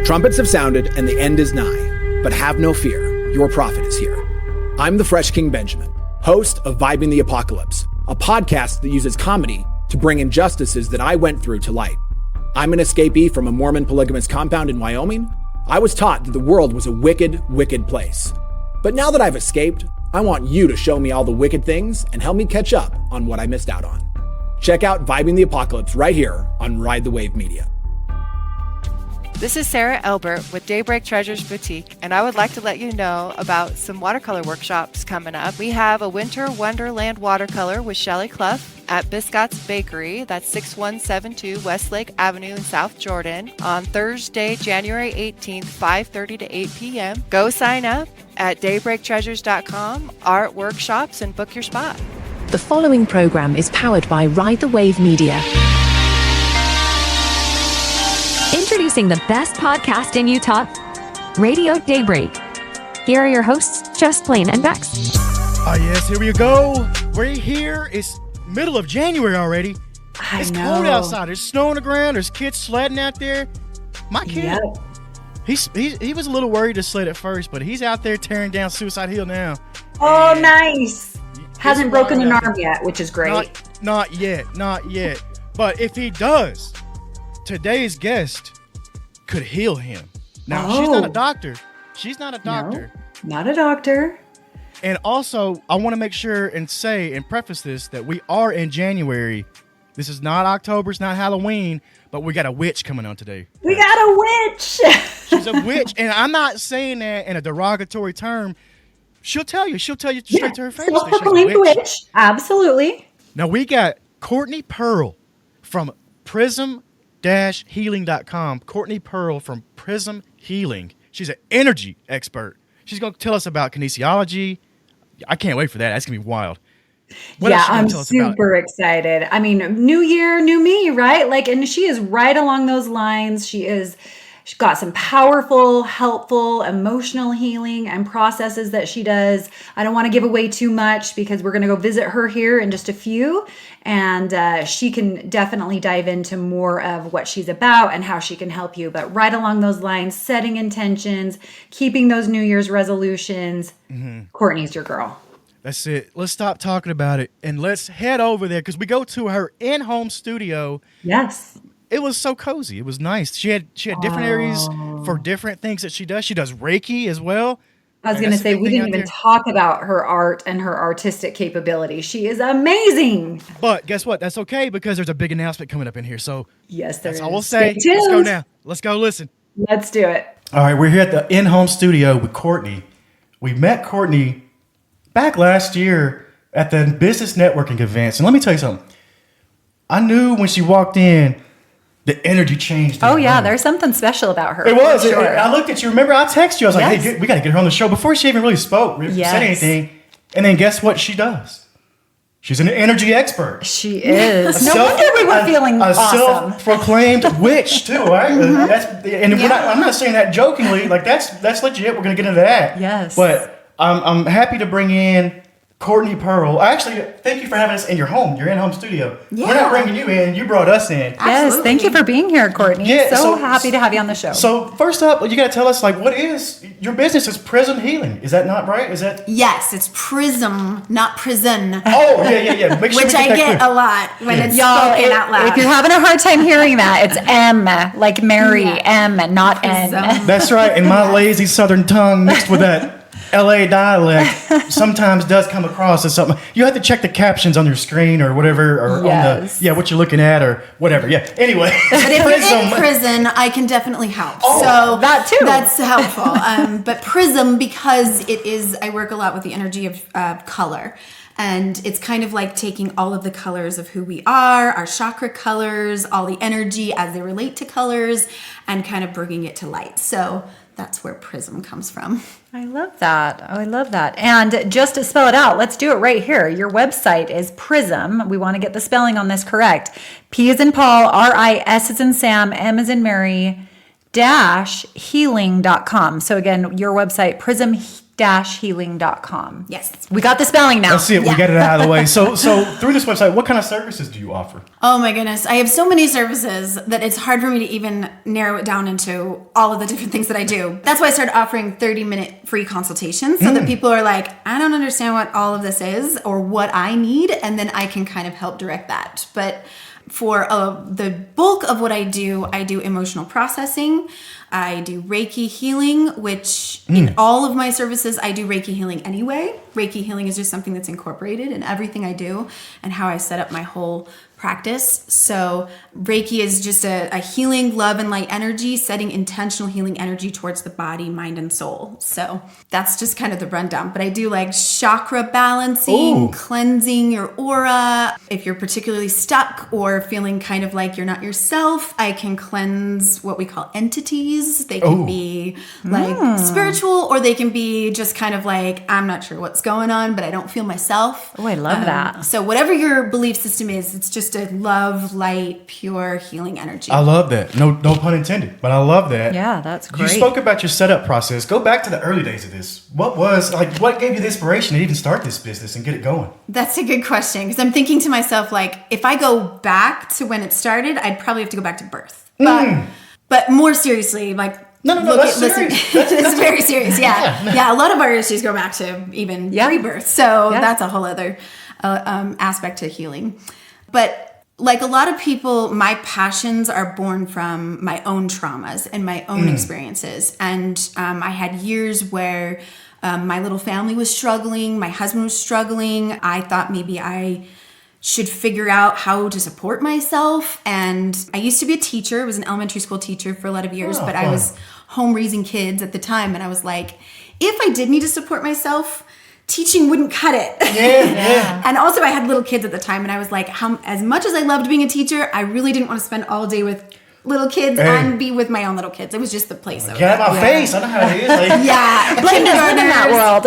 Trumpets have sounded and the end is nigh, but have no fear, your prophet is here. I'm the Fresh King Benjamin, host of Vibing the Apocalypse, a podcast that uses comedy to bring injustices that I went through to light. I'm an escapee from a Mormon polygamous compound in Wyoming. I was taught that the world was a wicked, wicked place. But now that I've escaped, I want you to show me all the wicked things and help me catch up on what I missed out on. Check out Vibing the Apocalypse right here on Ride the Wave Media. This is Sarah Elbert with Daybreak Treasures Boutique, and I would like to let you know about some watercolor workshops coming up. We have a Winter Wonderland watercolor with Shelley Clough at Biscott's Bakery. That's 6172 Westlake Avenue in South Jordan on Thursday, January 18th, 5:30 to 8 p.m. Go sign up at daybreaktreasures.com, art workshops, and book your spot. The following program is powered by Ride the Wave Media. Introducing the best podcast in Utah, Radio Daybreak. Here are your hosts, Just Plain and Bex. Yes, here we go. We're here. It's middle of January already. It's cold outside. There's snow on the ground. There's kids sledding out there. My kid, he was a little worried to sled at first, but he's out there tearing down Suicide Hill now. Oh, and nice. Hasn't broken an arm yet, which is great. Not yet. But if he does, today's guest could heal him. Now, she's not a doctor. No, not a doctor. And also, I want to make sure and say and preface this that we are in January. This is not October. It's not Halloween, but we got a witch coming on today. We got a witch. She's a witch, and I'm not saying that in a derogatory term. She'll tell you straight to her face. Self-proclaimed witch. Absolutely. Now, we got Courtney Pearl from Prism-Healing.com. Courtney Pearl from Prism Healing. She's an energy expert. She's going to tell us about kinesiology. I can't wait for that. That's going to be wild. I'm super excited. I mean, new year, new me, right? And she is right along those lines. She's got some powerful, helpful, emotional healing and processes that she does. I don't want to give away too much because we're going to go visit her here in just a few. And she can definitely dive into more of what she's about and how she can help you. But right along those lines, setting intentions, keeping those New Year's resolutions. Courtney's your girl. That's it. Let's stop talking about it and let's head over there because we go to her in-home studio. Yes. It was so cozy. It was nice. She had different areas for different things that she does. She does Reiki as well. I was going to say, we didn't even talk about her art and her artistic capability. She is amazing. But guess what? That's okay because there's a big announcement coming up in here. So yes, that's all we'll say. Let's go now. Let's go listen. Let's do it. All right, we're here at the in-home studio with Courtney. We met Courtney back last year at the business networking events. And let me tell you something. I knew when she walked in, the energy changed. Oh, yeah. There's something special about her. It was. Sure. I looked at you. Remember, I texted you. I was like, hey, we got to get her on the show before she even really spoke, said anything. And then guess what she does? She's an energy expert. She is. No wonder we were feeling awesome. A self-proclaimed witch, too, right? I'm not saying that jokingly. Like, that's legit. We're going to get into that. Yes. But I'm happy to bring in Courtney Pearl. Actually, thank you for having us in your home, your in-home studio. Yeah. We're not bringing you in. You brought us in. Yes, absolutely. Thank you for being here, Courtney. Yeah, so happy to have you on the show. So first up, you got to tell us, what is your business? Is Prism Healing. Is that not right? Is that? Yes, it's Prism, not prison. Oh, yeah. Make sure which I get a lot when it's spoken out loud. If you're having a hard time hearing that, it's M, like Mary, M, not N. That's right. And my lazy southern tongue mixed with that LA dialect sometimes does come across as something. You have to check the captions on your screen or whatever, or on what you're looking at or whatever. Yeah. Anyway, but if you're in prison, I can definitely help. Oh, so that too. That's helpful. But Prism, because it is, I work a lot with the energy of color. And it's kind of like taking all of the colors of who we are, our chakra colors, all the energy as they relate to colors, and kind of bringing it to light. So that's where Prism comes from. I love that. And just to spell it out, let's do it right here. Your website is Prism. We want to get the spelling on this correct. P as in Paul, R-I-S as in Sam, M as in Mary, -healing.com. So again, your website, Prism prism-healing.com. Yes. We got the spelling now. That's it. We get it out of the way. So through this website, what kind of services do you offer? Oh my goodness. I have so many services that it's hard for me to even narrow it down into all of the different things that I do. That's why I started offering 30-minute free consultations so that people are like, I don't understand what all of this is or what I need. And then I can kind of help direct that. But for the bulk of what I do emotional processing. I do Reiki healing, which in all of my services, I do Reiki healing anyway. Reiki healing is just something that's incorporated in everything I do and how I set up my whole practice. So Reiki is just a healing, love, and light energy, setting intentional healing energy towards the body, mind, and soul. So that's just kind of the rundown. But I do like chakra balancing, cleansing your aura. If you're particularly stuck or feeling kind of like you're not yourself, I can cleanse what we call entities. They can be like spiritual, or they can be just kind of like, I'm not sure what's going on, but I don't feel myself. Oh, I love that. So whatever your belief system is, it's just a love, light, pure healing energy. I love that. No pun intended, but I love that. Yeah, that's great. You spoke about your setup process. Go back to the early days of this. What gave you the inspiration to even start this business and get it going? That's a good question, because I'm thinking to myself, like, if I go back to when it started, I'd probably have to go back to birth. But more seriously, like, it's very serious. Yeah. A lot of our issues go back to even pre-birth. So that's a whole other aspect to healing. But like a lot of people, my passions are born from my own traumas and my own experiences. And I had years where my little family was struggling. My husband was struggling. I thought maybe I should figure out how to support myself. And I used to be a teacher. I was an elementary school teacher for a lot of years, but I was home raising kids at the time. And I was like, if I did need to support myself, teaching wouldn't cut it. Yeah. And also I had little kids at the time, and I was like, as much as I loved being a teacher, I really didn't want to spend all day with little kids and be with my own little kids. It was just the place. Get out of my face. I know how it is. Like, Blame in that world.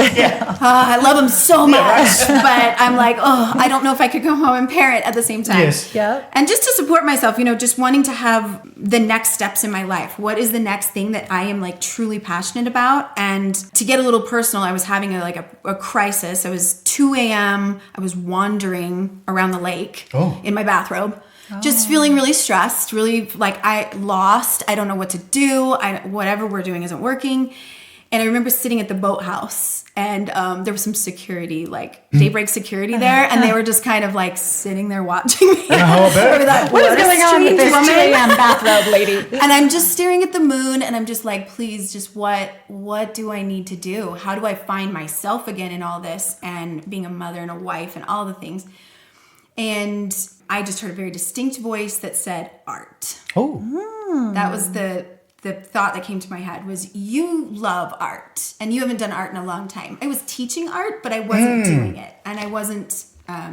I love them so much, but I'm like, I don't know if I could go home and parent at the same time. Yes. Yeah. And just to support myself, just wanting to have the next steps in my life. What is the next thing that I am like truly passionate about? And to get a little personal, I was having a crisis. It was 2 a.m. I was wandering around the lake in my bathrobe. Just feeling really stressed, really like I lost. I don't know what to do. Whatever we're doing isn't working. And I remember sitting at the boathouse, and there was some security, like Daybreak security there, and they were just kind of like sitting there watching me. What is going on with this 2 a.m. bathrobe lady? And I'm just staring at the moon, and I'm just like, please, just what do I need to do? How do I find myself again in all this, and being a mother and a wife and all the things? And I just heard a very distinct voice that said art. That was the thought that came to my head was, you love art and you haven't done art in a long time. I was teaching art, but I wasn't doing it. And I wasn't,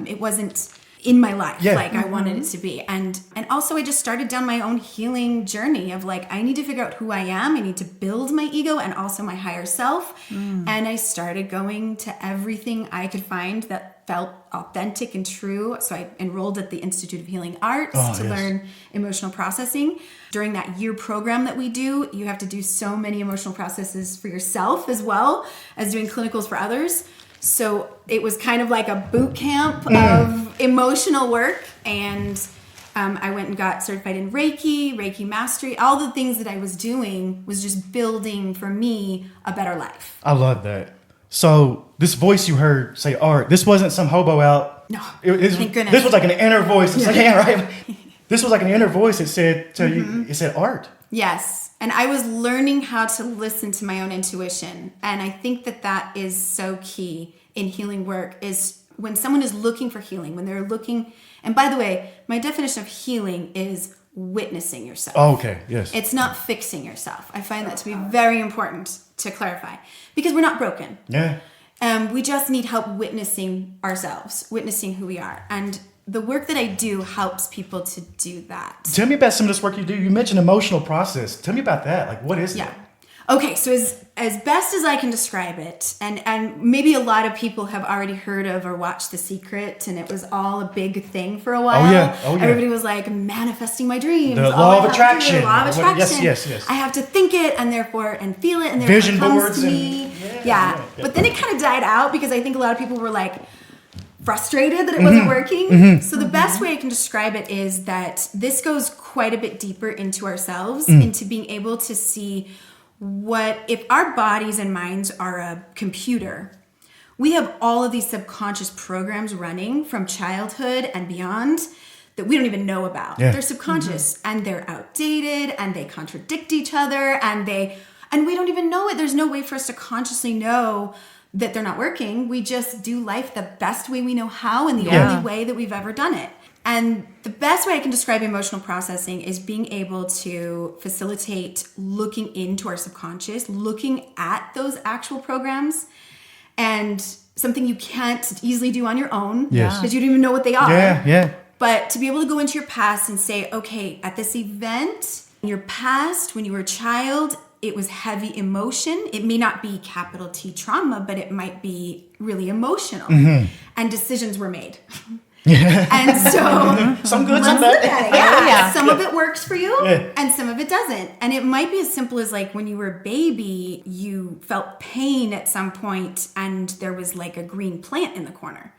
it wasn't in my life like I wanted it to be. And also I just started down my own healing journey of like, I need to figure out who I am. I need to build my ego and also my higher self. And I started going to everything I could find that felt authentic and true. So I enrolled at the Institute of Healing Arts to learn emotional processing. During that year program that we do, you have to do so many emotional processes for yourself as well as doing clinicals for others. So it was kind of like a boot camp of emotional work. And I went and got certified in Reiki mastery. All the things that I was doing was just building for me a better life. I love that. So this voice you heard say art, this wasn't some hobo out. No, thank goodness. This was like an inner voice. It's like, right. This was like an inner voice that said to you, it said art. Yes. And I was learning how to listen to my own intuition. And I think that is so key in healing work, is when someone is looking for healing, when they're looking, and by the way, my definition of healing is witnessing yourself. Oh, okay. Yes. It's not fixing yourself. I find that to be very important to clarify, because we're not broken. Yeah. We just need help witnessing ourselves, witnessing who we are. And the work that I do helps people to do that. Tell me about some of this work you do. You mentioned emotional process. Tell me about that. Like, what is that? Okay, so as best as I can describe it, and maybe a lot of people have already heard of or watched The Secret, and it was all a big thing for a while. Oh yeah. Everybody was like, manifesting my dreams. The law of attraction. Law of attraction. Yes. I have to think it and feel it, and therefore vision it comes boards to me. Yeah. But then it kind of died out because I think a lot of people were like frustrated that it wasn't working. So the best way I can describe it is that this goes quite a bit deeper into ourselves, into being able to see what if our bodies and minds are a computer. We have all of these subconscious programs running from childhood and beyond that we don't even know about. They're subconscious and they're outdated and they contradict each other and we don't even know it. There's no way for us to consciously know that they're not working. We just do life the best way we know how and the only way that we've ever done it. And the best way I can describe emotional processing is being able to facilitate looking into our subconscious, looking at those actual programs, and something you can't easily do on your own because you don't even know what they are. But to be able to go into your past and say, okay, at this event in your past, when you were a child, it was heavy emotion. It may not be capital T trauma, but it might be really emotional. And decisions were made. And so some good, let's some look bad. at it. Some of it works for you and some of it doesn't. And it might be as simple as like when you were a baby, you felt pain at some point and there was like a green plant in the corner.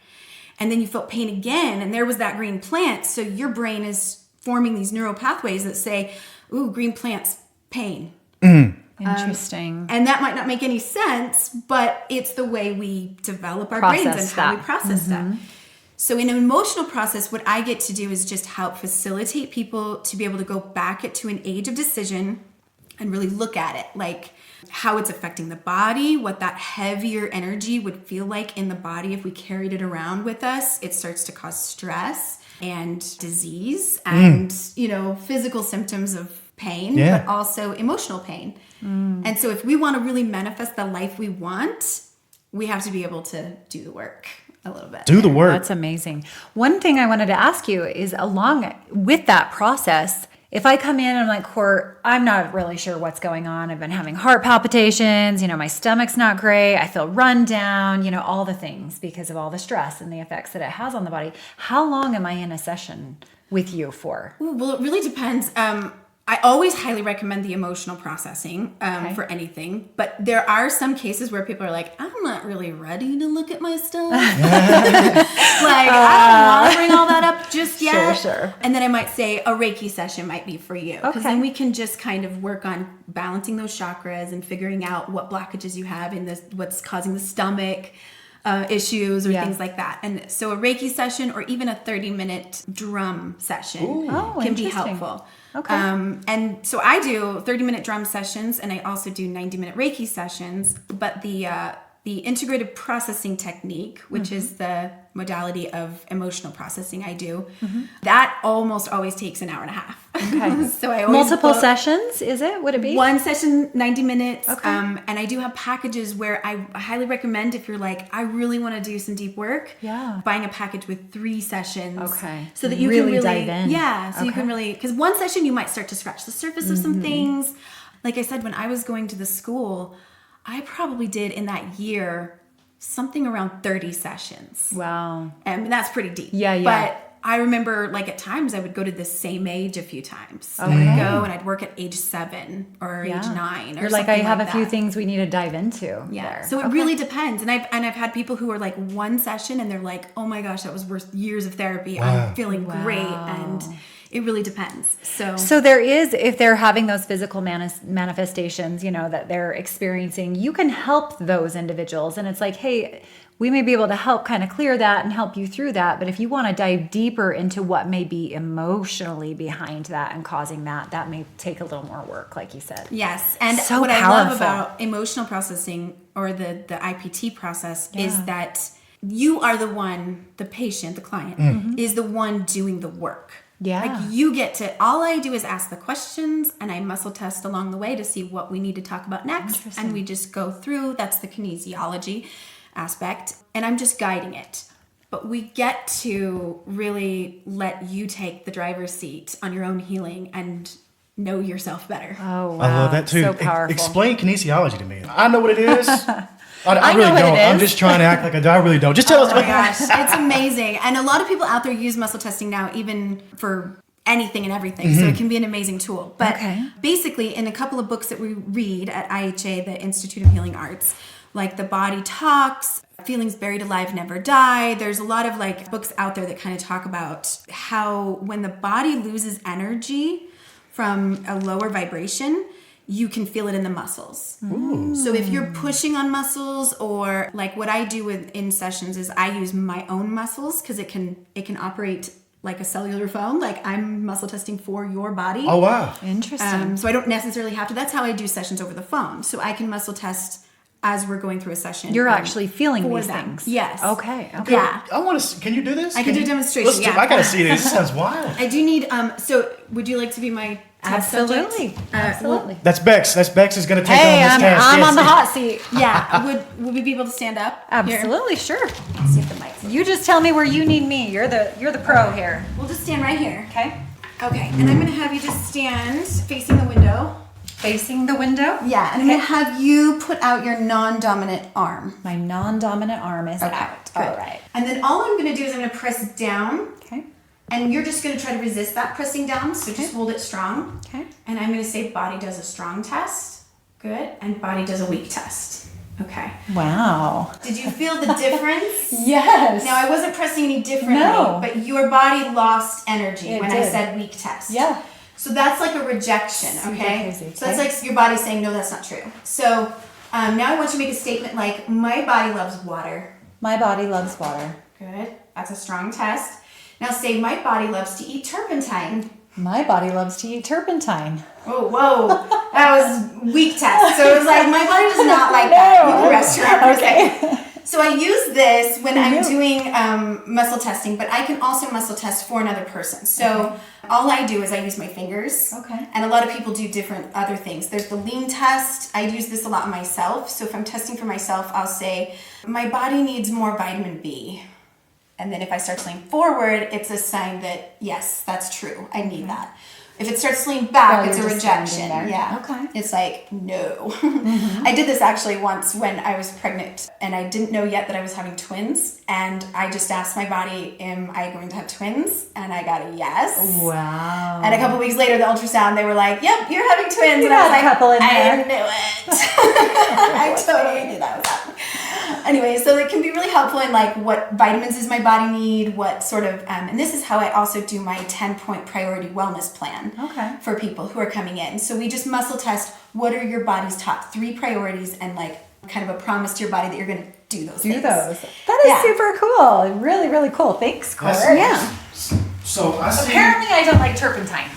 And then you felt pain again and there was that green plant. So your brain is forming these neural pathways that say, ooh, green plants, pain. Interesting. And that might not make any sense, but it's the way we develop our brains and how we process stuff. So in an emotional process, what I get to do is just help facilitate people to be able to go back to an age of decision and really look at it, like how it's affecting the body, what that heavier energy would feel like in the body if we carried it around with us. It starts to cause stress and disease and, physical symptoms of pain, but also emotional pain. And so if we want to really manifest the life we want, we have to be able to do the work a little bit. Do the work. That's amazing. One thing I wanted to ask you is along with that process, if I come in and I'm like, Court, I'm not really sure what's going on. I've been having heart palpitations, my stomach's not great. I feel run down, all the things because of all the stress and the effects that it has on the body. How long am I in a session with you for? Ooh, well, it really depends. I always highly recommend the emotional processing for anything, but there are some cases where people are like, I'm not really ready to look at my stuff. I don't want to bring all that up just yet. Sure. And then I might say a Reiki session might be for you. Because then we can just kind of work on balancing those chakras and figuring out what blockages you have in this, what's causing the stomach issues or things like that. And so a Reiki session or even a 30-minute drum session can be helpful. Okay. And so I do 30-minute drum sessions and I also do 90-minute Reiki sessions, but the integrated processing technique, which is the modality of emotional processing I do, that almost always takes an hour and a half. Okay. So I always multiple sessions, is it? Would it be? One session, 90 minutes. Okay. And I do have packages where I highly recommend if you're like, I really want to do some deep work, buying a package with 3 sessions. Okay. So that you really can really dive in. Yeah. So you can really, because one session you might start to scratch the surface of some things. Like I said, when I was going to the school, I probably did in that year something around 30 sessions. Wow. And that's pretty deep. Yeah. But I remember at times I would go to the same age a few times. Okay. I'd go and I'd work at age 7 or age 9 or You're something I have like a few that. things we need to dive into. Yeah. There. So it really depends. And I've had people who are like one session and they're like, oh my gosh, that was worth years of therapy. I'm feeling great. And it really depends. So there is, if they're having those physical manifestations, that they're experiencing, you can help those individuals. And it's like, hey, we may be able to help kind of clear that and help you through that. But if you want to dive deeper into what may be emotionally behind that and causing that may take a little more work, like you said. Yes. And so what powerful. I love about emotional processing or the IPT process is that you are the one, the patient, the client, is the one doing the work. Yeah. Like you get to, all I do is ask the questions and I muscle test along the way to see what we need to talk about next. And we just go through, that's the kinesiology aspect. And I'm just guiding it. But we get to really let you take the driver's seat on your own healing and know yourself better. Oh, wow. I love that too. So powerful. Explain kinesiology to me. I know what it is. I really know what don't. it is. I'm just trying to act like I really don't. Just tell us. Oh my gosh, it's amazing. And a lot of people out there use muscle testing now, even for anything and everything. So it can be an amazing tool. But basically, in a couple of books that we read at IHA, the Institute of Healing Arts, like The Body Talks, Feelings Buried Alive Never Die. There's a lot of like books out there that kind of talk about how when the body loses energy from a lower vibration, you can feel it in the muscles. Ooh. So if you're pushing on muscles, or like what I do in sessions is I use my own muscles because it can operate like a cellular phone. Like I'm muscle testing for your body. Oh, wow. Interesting. So I don't necessarily have to. That's how I do sessions over the phone. So I can muscle test as we're going through a session. You're actually feeling these things. Yes. Okay. Yeah. I want to. Can you do this? I can do a demonstration. I gotta see this. This sounds wild. I do need. So would you like to be my test Absolutely. subject? Absolutely. That's Bex. Bex is gonna take on Hey, this task. I'm on the hot seat. Yeah. Would we be able to stand up? Absolutely, sure. Let's see if the mic's. You just tell me where you need me. You're the pro here. We'll just stand right here. Okay. Okay. And I'm gonna have you just stand facing the window. Facing the window? Yeah, and I'm gonna have you put out your non-dominant arm. My non-dominant arm is out. Good. All right. And then all I'm gonna do is I'm gonna press down. Okay. And you're just gonna try to resist that pressing down, so just hold it strong. Okay. And I'm gonna say body does a strong test. Good. And body does a weak test. Okay. Wow. Did you feel the difference? Yes. Now, I wasn't pressing any differently, but your body lost energy when I said weak test. Yeah. So that's like a rejection, okay? Crazy. So that's like your body saying, no, that's not true. So now I want you to make a statement like, my body loves water. My body loves water. Good. That's a strong test. Now say, my body loves to eat turpentine. My body loves to eat turpentine. Oh, whoa. That was weak test. So it was like, my body does not like that. You can rest your arm for a second. So I use this when I'm doing muscle testing, but I can also muscle test for another person. So all I do is I use my fingers. Okay. And a lot of people do different other things. There's the lean test. I use this a lot myself. So if I'm testing for myself, I'll say, my body needs more vitamin B. And then if I start to lean forward, it's a sign that, yes, that's true. I need that. If it starts to lean back, it's a rejection. Yeah. Okay. It's like, no. I did this actually once when I was pregnant and I didn't know yet that I was having twins. And I just asked my body, am I going to have twins? And I got a yes. Wow. And a couple weeks later, the ultrasound, they were like, yep, you're having twins. You and I was like, couple in I there. knew it. I totally knew that was happening. Anyway, so it can be really helpful in like what vitamins does my body need, what sort of, and this is how I also do my 10-point priority wellness plan for people who are coming in. So we just muscle test what are your body's top 3 priorities and like kind of a promise to your body that you're going to do those things. That is super cool. Really, really cool. Thanks, Court. Yeah. So I see. Apparently I don't like turpentine.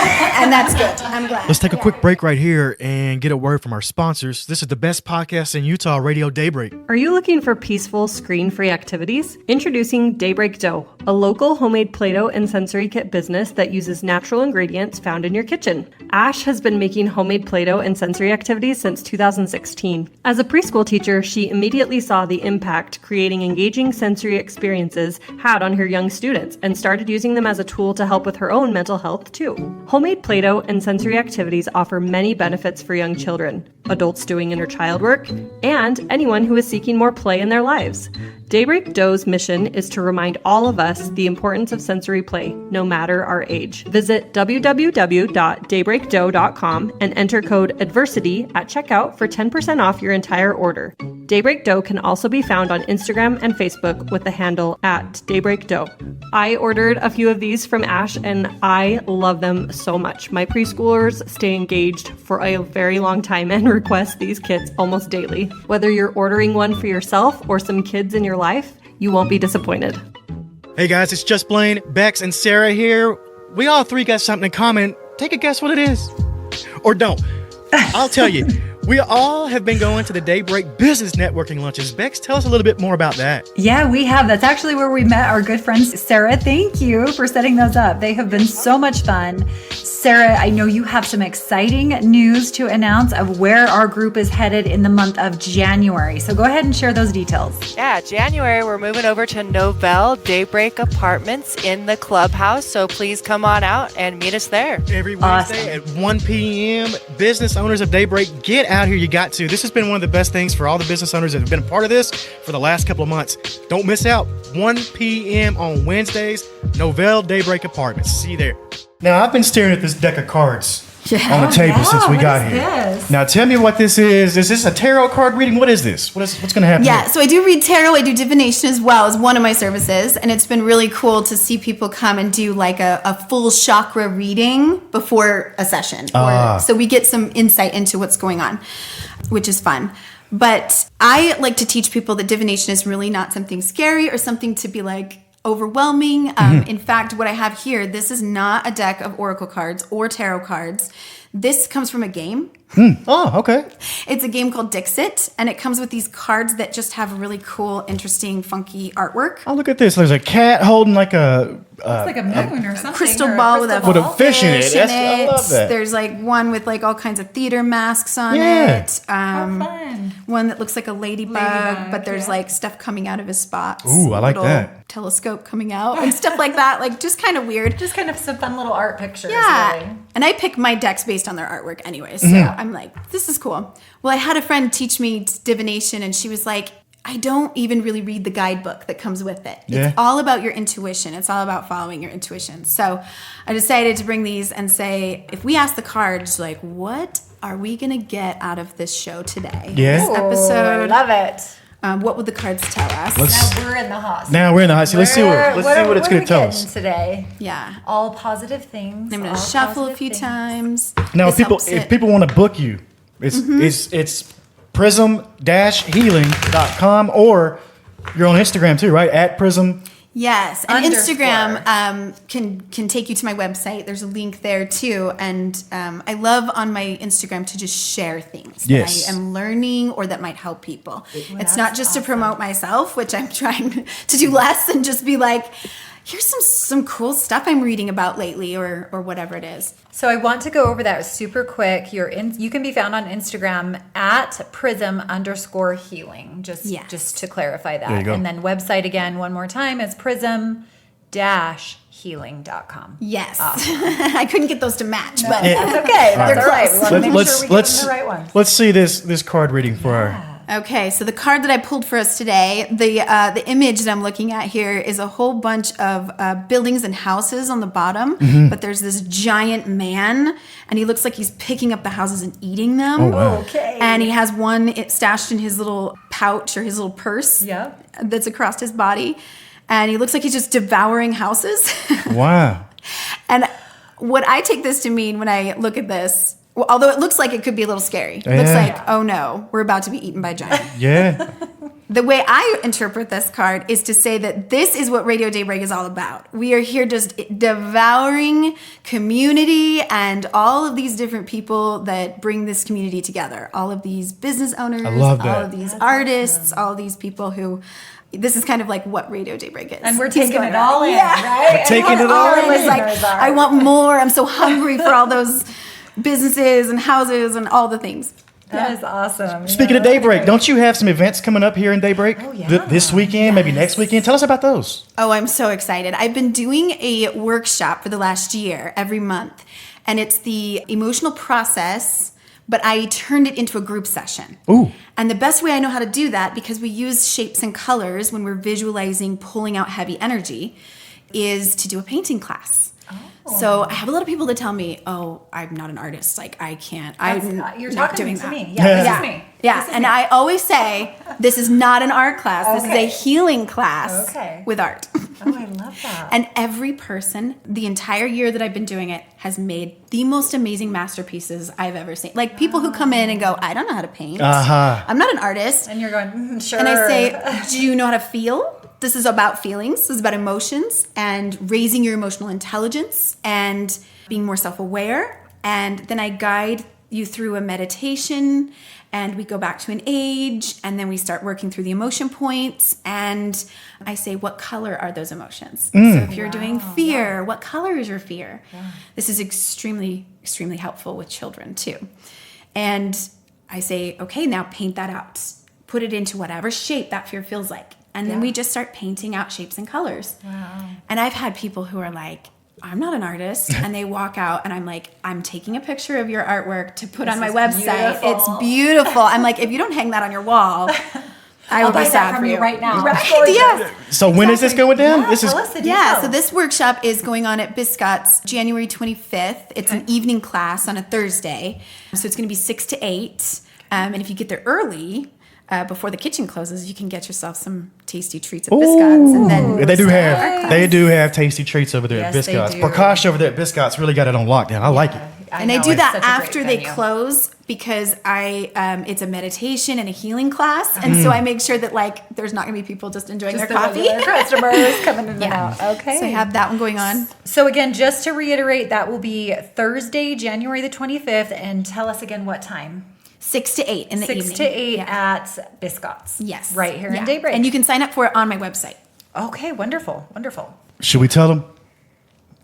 And that's good. I'm glad. Let's take a quick break right here and get a word from our sponsors. This is the best podcast in Utah, Radio Daybreak. Are you looking for peaceful, screen-free activities? Introducing Daybreak Dough, a local homemade Play-Doh and sensory kit business that uses natural ingredients found in your kitchen. Ash has been making homemade Play-Doh and sensory activities since 2016. As a preschool teacher, she immediately saw the impact creating engaging sensory experiences had on her young students and started using them as a tool to help with her own mental health too. Homemade Play-Doh and sensory activities offer many benefits for young children, adults doing inner child work, and anyone who is seeking more play in their lives. Daybreak Dough's mission is to remind all of us the importance of sensory play, no matter our age. Visit www.daybreakdough.com and enter code ADVERSITY at checkout for 10% off your entire order. Daybreak Dough can also be found on Instagram and Facebook with the handle @DaybreakDough. I ordered a few of these from Ash and I love them so much. My preschoolers stay engaged for a very long time and request these kits almost daily. Whether you're ordering one for yourself or some kids in your life, you won't be disappointed. Hey guys, it's Just Blaine, Bex, and Sarah here. We all 3 got something in common. Take a guess what it is. Or don't. I'll tell you. We all have been going to the Daybreak Business Networking Lunches. Bex, tell us a little bit more about that. Yeah, we have. That's actually where we met our good friends. Sarah, thank you for setting those up. They have been so much fun. Sarah, I know you have some exciting news to announce of where our group is headed in the month of January. So go ahead and share those details. Yeah, January, we're moving over to Novell Daybreak Apartments in the clubhouse. So please come on out and meet us there. Every Wednesday at 1 p.m., business owners of Daybreak, get out here. You got to. This has been one of the best things for all the business owners that have been a part of this for the last couple of months. Don't miss out. 1 p.m. on Wednesdays, Novell Daybreak Apartments. See you there. Now, I've been staring at this deck of cards on the table since we got here. This? Now tell me what this is. Is this a tarot card reading? What is this? What's going to happen? Yeah, here? so I do read tarot. I do divination as well as one of my services. And it's been really cool to see people come and do like a full chakra reading before a session. So we get some insight into what's going on, which is fun. But I like to teach people that divination is really not something scary or something to be like overwhelming. In fact, what I have here, this is not a deck of oracle cards or tarot cards. This comes from a game. Oh, okay. It's a game called Dixit, and it comes with these cards that just have really cool, interesting, funky artwork. Oh, look at this. There's a cat holding like a... It's like a moon or something. Crystal ball with a fish in it. I love that. There's like one with like all kinds of theater masks on Yeah. it. Fun. One that looks like a ladybug, but there's like stuff coming out of his spots. Ooh, I like Little that. telescope coming out and stuff like that. Like just kind of weird. Just kind of some fun little art pictures. Yeah. Really. And I pick my decks based on their artwork anyway. So I'm like, this is cool. Well, I had a friend teach me divination, and she was like, I don't even really read the guidebook that comes with it. Yeah. It's all about your intuition. It's all about following your intuition. So I decided to bring these and say, if we ask the cards, like, what are we going to get out of this show today? Yeah. This episode. Love it. What would the cards tell us? Now we're in the hot seat. Now we're in the hot seat. Let's see what it's going to tell us. Today. Yeah. All positive things. I'm going to shuffle a few times. Now, This helps if it. people want to book you, it's prism-healing.com, or you're on Instagram too, right? At Prism. Yes, and Underscore. Instagram can take you to my website. There's a link there too, and I love on my Instagram to just share things Yes. that I am learning or that might help people. It's not just to promote myself, which I'm trying to do less, and just be like, here's some cool stuff I'm reading about lately, or whatever it is. So I want to go over that super quick. You can be found on Instagram at prism_healing. Just to clarify that. There you go. And then website again one more time is prism-healing.com. Yes, I couldn't get those to match, but That's okay. That's They're all right. close. We want to make sure we give them the right ones. Let's see this card reading for our... Okay, so the card that I pulled for us today, the image that I'm looking at here is a whole bunch of buildings and houses on the bottom, but there's this giant man, and he looks like he's picking up the houses and eating them. Oh, wow. Okay. And he has one stashed in his little pouch or his little purse that's across his body, and he looks like he's just devouring houses. Wow. And what I take this to mean when I look at this, well, although it looks like it could be a little scary. It looks like, oh no, we're about to be eaten by giants. Yeah. The way I interpret this card is to say that this is what Radio Daybreak is all about. We are here just devouring community and all of these different people that bring this community together. All of these business owners, I love that. all of these artists, all these people who... This is kind of like what Radio Daybreak is. And we're taking it all in, Yeah. right? Taking it all in. It's like, I want more. I'm so hungry for all those businesses and houses and all the things. That is awesome. Speaking of Daybreak, don't you have some events coming up here in Daybreak? Oh, yeah. This weekend, maybe next weekend? Tell us about those. Oh, I'm so excited. I've been doing a workshop for the last year, every month. And it's the emotional process, but I turned it into a group session. Ooh. And the best way I know how to do that, because we use shapes and colors when we're visualizing pulling out heavy energy, is to do a painting class. So I have a lot of people that tell me, "Oh, I'm not an artist. Like I can't. You're not talking doing to that." me. Yeah, this is me. Yeah, and I always say, "This is not an art class. This is Okay. a healing class Okay. with art." Oh, I love that. And every person, the entire year that I've been doing it, has made the most amazing masterpieces I've ever seen. Like people who come in and go, "I don't know how to paint. I'm not an artist." And you're going, sure. And I say, "Do you know how to feel?" This is about feelings. This is about emotions and raising your emotional intelligence and being more self-aware. And then I guide you through a meditation, and we go back to an age, and then we start working through the emotion points. And I say, what color are those emotions? So if you're doing fear, what color is your fear? This is extremely, extremely helpful with children too. And I say, okay, now paint that out. Put it into whatever shape that fear feels like. And then we just start painting out shapes and colors. Wow. And I've had people who are like, I'm not an artist. And they walk out and I'm like, I'm taking a picture of your artwork to put on my website. Beautiful. It's beautiful. I'm like, if you don't hang that on your wall, I will buy be that sad from for you you right now. Right? It's gorgeous. Yes. So when is this going down? Yeah, This is tell us the Yeah, details. so this workshop is going on at Biscott's January 25th. It's an evening class on a Thursday. So it's going to be 6 to 8. And if you get there early, before the kitchen closes, you can get yourself some tasty treats at Biscott's. And then they do have tasty treats over there at Yes, they Biscott's. do. Prakash over there at Biscott's really got it on lockdown. I like it. And I do that after they close because it's a meditation and a healing class, and so I make sure that like there's not going to be people just enjoying their coffee. Customers coming in and out. Okay. So I have that one going on. So again, just to reiterate, that will be Thursday, January the 25th, and tell us again what time. 6 to 8 in the evening. 6 to 8 at Biscott's. Yes. Right here in Daybreak. And you can sign up for it on my website. Okay, wonderful, wonderful. Should we tell them?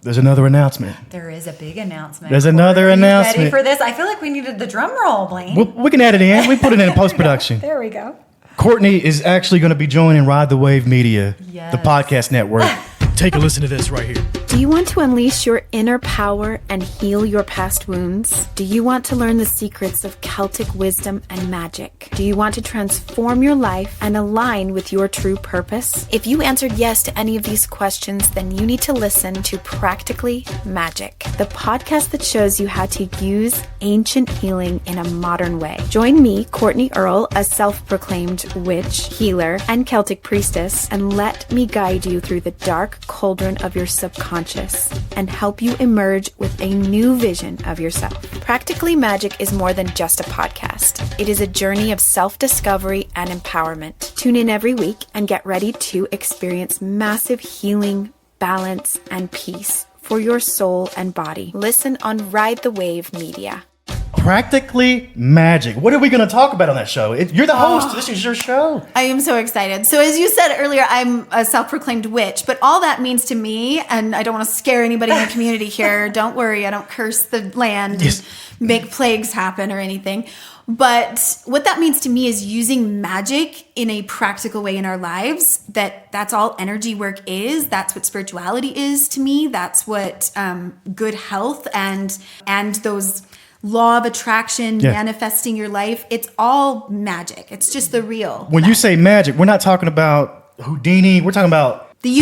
There's another announcement. There is a big announcement. There's another Are you announcement. ready for this? I feel like we needed the drum roll, Blaine. We can add it in. We put it in post-production. There we go. Courtney is actually going to be joining Ride the Wave Media, Yes. the podcast network. Take a listen to this right here. Do you want to unleash your inner power and heal your past wounds? Do you want to learn the secrets of Celtic wisdom and magic? Do you want to transform your life and align with your true purpose? If you answered yes to any of these questions, then you need to listen to Practically Magick, the podcast that shows you how to use ancient healing in a modern way. Join me, Courtney Earl, a self-proclaimed witch, healer, and Celtic priestess, and let me guide you through the dark cauldron of your subconscious and help you emerge with a new vision of yourself. Practically Magick is more than just a podcast. It is a journey of self-discovery and empowerment. Tune in every week and get ready to experience massive healing, balance, and peace for your soul and body. Listen on Ride the Wave Media. Practically Magick. What are we going to talk about on that show? You're the host. This is your show. I am so excited. So as you said earlier, I'm a self-proclaimed witch, but all that means to me, and I don't want to scare anybody in the community here, don't worry, I don't curse the land and make plagues happen or anything. But what that means to me is using magic in a practical way in our lives. That's all energy work is. That's what spirituality is to me. That's what good health and those law of attraction, manifesting your life. It's all magic. It's just the real. When you say magic, we're not talking about Houdini. We're talking about the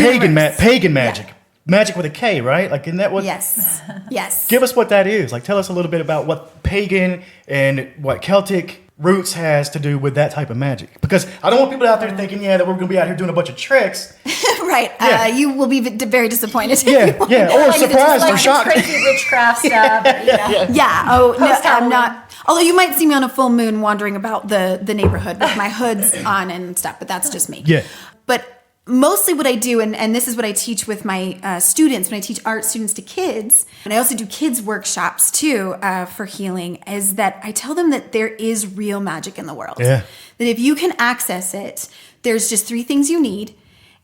pagan magic. Yeah. Magic with a K, right? Like, isn't that what? Yes. Yes. Give us what that is. Like, tell us a little bit about what pagan and what Celtic roots has to do with that type of magic. Because I don't want people out there thinking, that we're going to be out here doing a bunch of tricks. Right. Yeah. You will be very disappointed. Yeah. Or surprised or shocked. Crazy witchcraft stuff. Yeah. Oh, no, I'm not. Although you might see me on a full moon wandering about the neighborhood with my hoods on and stuff, but that's just me. Yeah. But mostly what I do, and this is what I teach with my students when I teach art students to kids, and I also do kids workshops too for healing, is that I tell them that there is real magic in the world. Yeah. That if you can access it, there's just 3 things you need,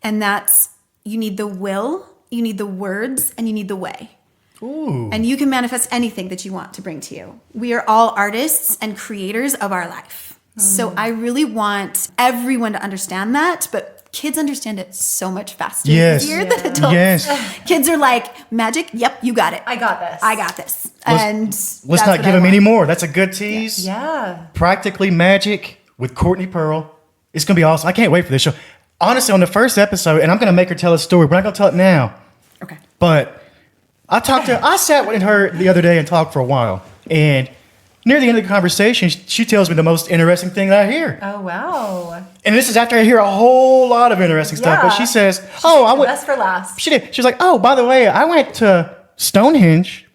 and that's you need the will, you need the words, and you need the way. Ooh. And you can manifest anything that you want to bring to you. We are all artists and creators of our life. So I really want everyone to understand that, but kids understand it so much faster and easier than adults. Yes. Kids are like, magic, yep, you got it. I got this. I got this. Let's not give them any more. That's a good tease. Yeah. Practically Magick with Courtney Pearl. It's going to be awesome. I can't wait for this show. Honestly, on the first episode, and I'm going to make her tell a story. We're not going to tell it now. Okay. But I sat with her the other day and talked for a while. And near the end of the conversation, she tells me the most interesting thing that I hear. Oh, wow. And this is after I hear a whole lot of interesting stuff. But she says, best for last. She did. She was like, oh, by the way, I went to Stonehenge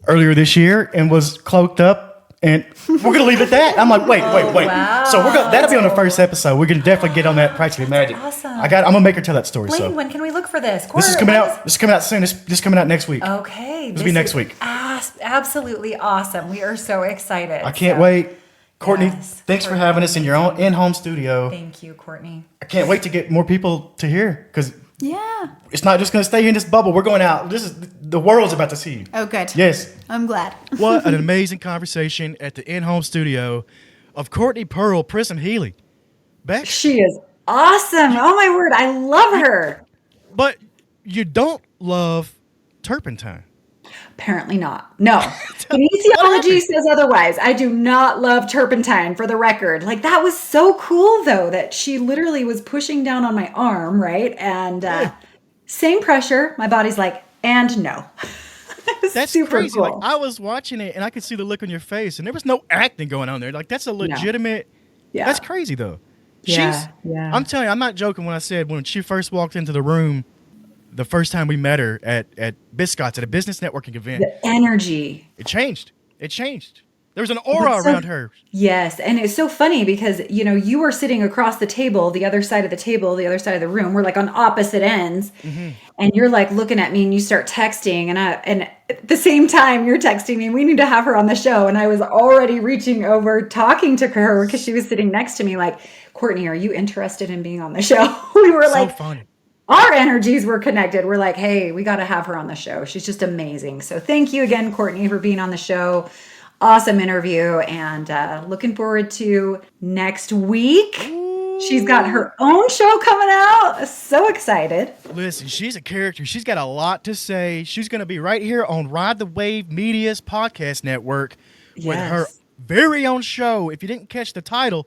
earlier this year and was cloaked up. And we're going to leave it at that. I'm like, wait. Wow. So that'll be on the first episode. We're going to definitely get on that Practically Magic. Awesome. I'm going to make her tell that story. Blaine, when can we look for this? This is coming out. This is coming out soon. This is coming out next week. Okay. This will be next week. Absolutely awesome. We are so excited. I can't wait. Courtney, thanks for having us in your own in-home studio. Thank you, Courtney. I can't wait to get more people to hear because it's not just going to stay in this bubble. We're going out. The world's about to see you. Oh, good. Yes. I'm glad. What an amazing conversation at the in-home studio of Courtney Pearl, Prism Healing. Beck? She is awesome. Oh, my word. I love her. But you don't love turpentine. Apparently not. No. Kinesiology says otherwise. I do not love turpentine, for the record. Like, that was so cool, though, that she literally was pushing down on my arm, right? And same pressure. My body's like, and no. That's super crazy. cool. Like, I was watching it, and I could see the look on your face, and there was no acting going on there. Like, that's a legitimate... Yeah. That's crazy, though. Yeah. I'm telling you, I'm not joking when I said when she first walked into the room, the first time we met her at Biscott's at a business networking event. The energy. It changed. There was an aura around her. Yes. And it's so funny because, you were sitting across the table, the other side of the table, the other side of the room. We're like on opposite ends. Mm-hmm. And you're like looking at me and you start texting. And at the same time you're texting me, we need to have her on the show. And I was already reaching over, talking to her because she was sitting next to me like, Courtney, are you interested in being on the show? We were so funny. Our energies were connected. We're like, hey, we got to have her on the show. She's just amazing. So thank you again, Courtney, for being on the show. Awesome interview, and looking forward to next week. Ooh. She's got her own show coming out. So excited. Listen, she's a character. She's got a lot to say. She's going to be right here on Ride the Wave Media's podcast network with her very own show. If you didn't catch the title,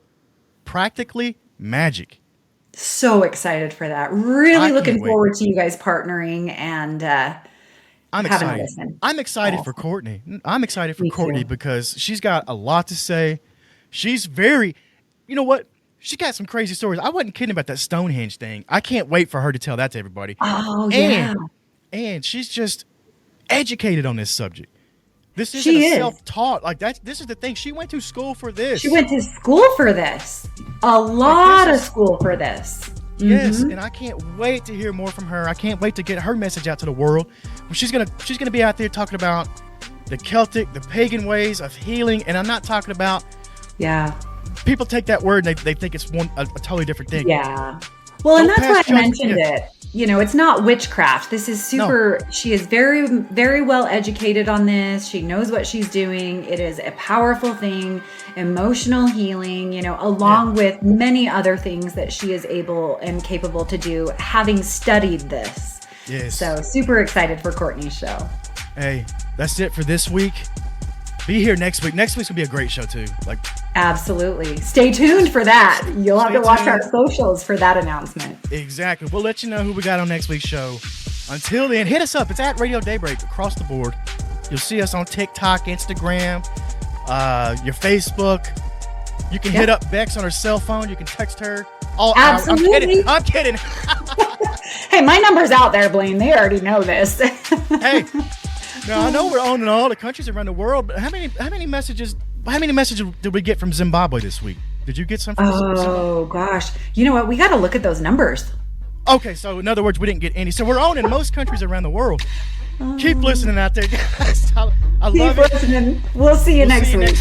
Practically Magick. So excited for that. Really looking forward to you guys partnering and I'm excited. I'm excited for Courtney. I'm excited for Courtney because she's got a lot to say. She's very, you know what? She got some crazy stories. I wasn't kidding about that Stonehenge thing. I can't wait for her to tell that to everybody. Oh, yeah. And she's just educated on this subject. This isn't self-taught. Like this is the thing. She went to school for this. She went to school for this. A lot of school for this. Yes, and I can't wait to hear more from her. I can't wait to get her message out to the world. She's gonna be out there talking about the Celtic, the pagan ways of healing, and I'm not talking about. Yeah. People take that word and they think it's a totally different thing. Yeah. Well, and that's why I mentioned it. It's not witchcraft. This is super. No. She is very, very well educated on this. She knows what she's doing. It is a powerful thing, emotional healing, along with many other things that she is able and capable to do, having studied this. Yes. So super excited for Courtney's show. Hey, that's it for this week. Be here next week. Next week's gonna be a great show too. Absolutely. Stay tuned for that. You'll have to watch our socials for that announcement. Exactly. We'll let you know who we got on next week's show. Until then, hit us up. It's at Radio Daybreak across the board. You'll see us on TikTok, Instagram, your Facebook. You can hit up Bex on her cell phone. You can text her. Oh, absolutely. I'm kidding. Hey, my number's out there, Blaine. They already know this. Hey. Now, I know we're owning all the countries around the world, but how many messages did we get from Zimbabwe this week? Did you get some from Zimbabwe? Oh, gosh. You know what? We got to look at those numbers. Okay, so in other words, we didn't get any. So we're owning most countries around the world. Keep listening out there, guys. I love it. Keep listening. We'll see you next week.